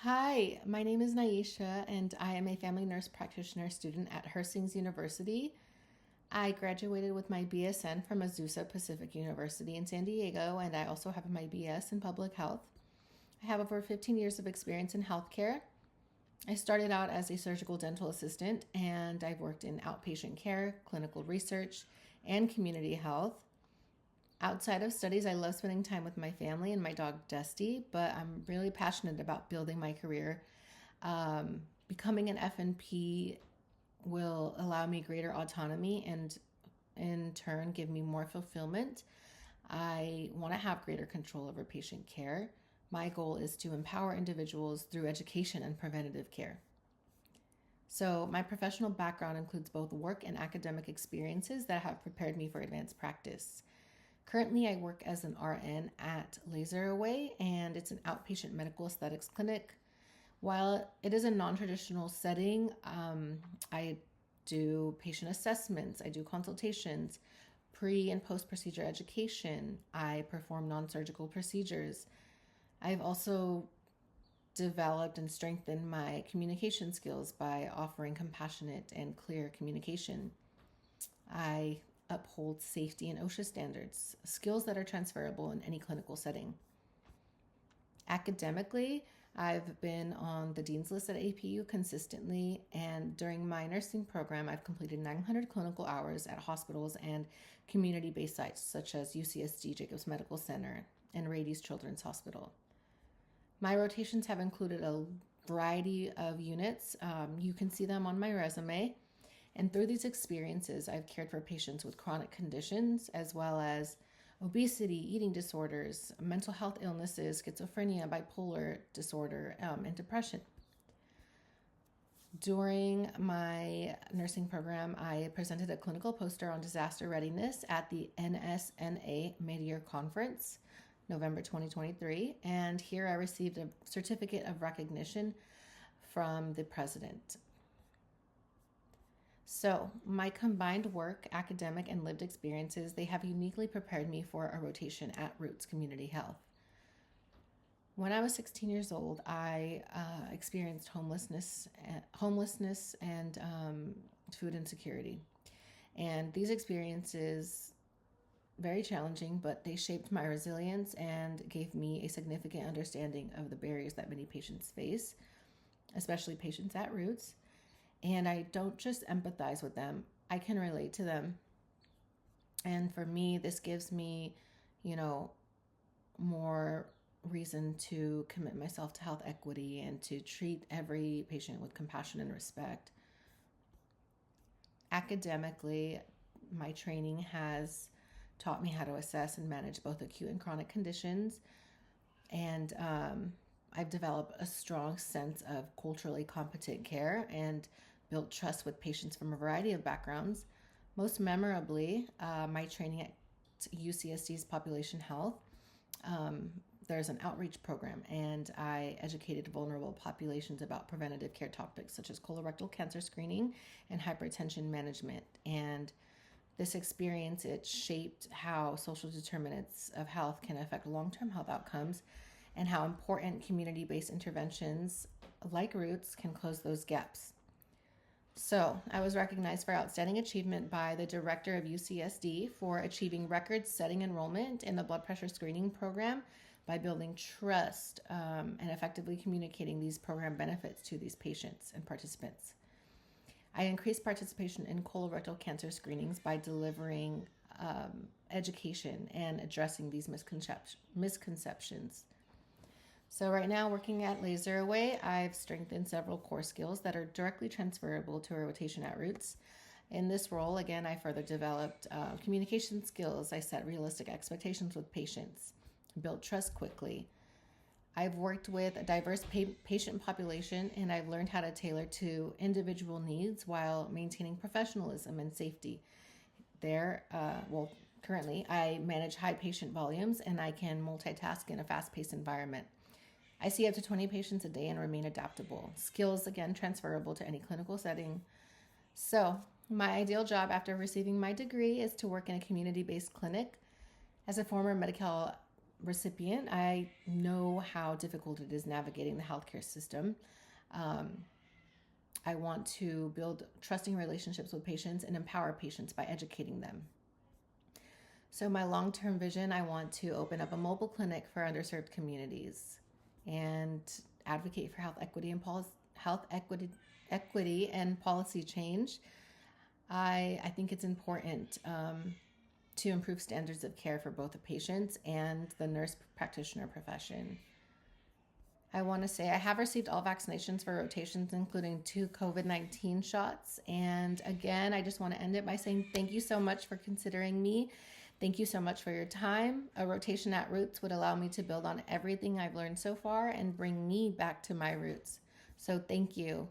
Hi, my name is Naisha, and I am a family nurse practitioner student at Hastings University. I graduated with my BSN from Azusa Pacific University in San Diego, and I also have my BS in public health. I have over 15 years of experience in healthcare. I started out as a surgical dental assistant, and I've worked in outpatient care, clinical research, and community health. Outside of studies, I love spending time with my family and my dog Dusty, but I'm really passionate about building my career. Becoming an FNP will allow me greater autonomy and in turn give me more fulfillment. I want to have greater control over patient care. My goal is to empower individuals through education and preventative care. So, my professional background includes both work and academic experiences that have prepared me for advanced practice. Currently, I work as an RN at Laser Away, and it's an outpatient medical aesthetics clinic. While it is a non traditional setting, I do patient assessments, I do consultations, pre and post procedure education, I perform non surgical procedures. I've also developed and strengthened my communication skills by offering compassionate and clear communication. I uphold safety and OSHA standards, skills that are transferable in any clinical setting. Academically, I've been on the Dean's List at APU consistently, and during my nursing program, I've completed 900 clinical hours at hospitals and community based sites such as UCSD Jacobs Medical Center and Rady's Children's Hospital. My rotations have included a variety of units. You can see them on my resume. And through these experiences, I've cared for patients with chronic conditions as well as obesity, eating disorders, mental health illnesses, schizophrenia, bipolar disorder, and depression. During my nursing program, I presented a clinical poster on disaster readiness at the NSNA Mid-Year Conference, November 2023, and here I received a certificate of recognition from the president. So, my combined work, academic, and lived experiences, they have uniquely prepared me for a rotation at Roots Community Health. When I was 16 years old, I experienced homelessness and food insecurity. And these experiences, very challenging, but they shaped my resilience and gave me a significant understanding of the barriers that many patients face, especially patients at Roots. And I don't just empathize with them, I can relate to them. And for me, this gives me, more reason to commit myself to health equity and to treat every patient with compassion and respect. Academically, my training has taught me how to assess and manage both acute and chronic conditions. And I've developed a strong sense of culturally competent care and built trust with patients from a variety of backgrounds. Most memorably, my training at UCSD's Population Health. There's an outreach program, and I educated vulnerable populations about preventative care topics such as colorectal cancer screening and hypertension management. And this experience, it shaped how social determinants of health can affect long-term health outcomes and how important community-based interventions like Roots can close those gaps. So, I was recognized for outstanding achievement by the director of UCSD for achieving record-setting enrollment in the blood pressure screening program by building trust and effectively communicating these program benefits to these patients and participants. I increased participation in colorectal cancer screenings by delivering education and addressing these misconceptions. So right now, working at Laser Away, I've strengthened several core skills that are directly transferable to a rotation at Roots. In this role, again, I further developed communication skills. I set realistic expectations with patients, built trust quickly. I've worked with a diverse patient population, and I've learned how to tailor to individual needs while maintaining professionalism and safety. Currently, I manage high patient volumes, and I can multitask in a fast-paced environment. I see up to 20 patients a day and remain adaptable. Skills, again, transferable to any clinical setting. So, my ideal job after receiving my degree is to work in a community-based clinic. As a former recipient, I know how difficult it is navigating the healthcare system. Um, I want to build trusting relationships with patients and empower patients by educating them. So, my long term vision, I want to open up a mobile clinic for underserved communities and advocate for health equity and policy change. I think it's important to improve standards of care for both the patients and the nurse practitioner profession. I want to say I have received all vaccinations for rotations, including 2 COVID-19 shots. And again, I just want to end it by saying thank you so much for considering me. Thank you so much for your time. A rotation at Roots would allow me to build on everything I've learned so far and bring me back to my roots. So thank you.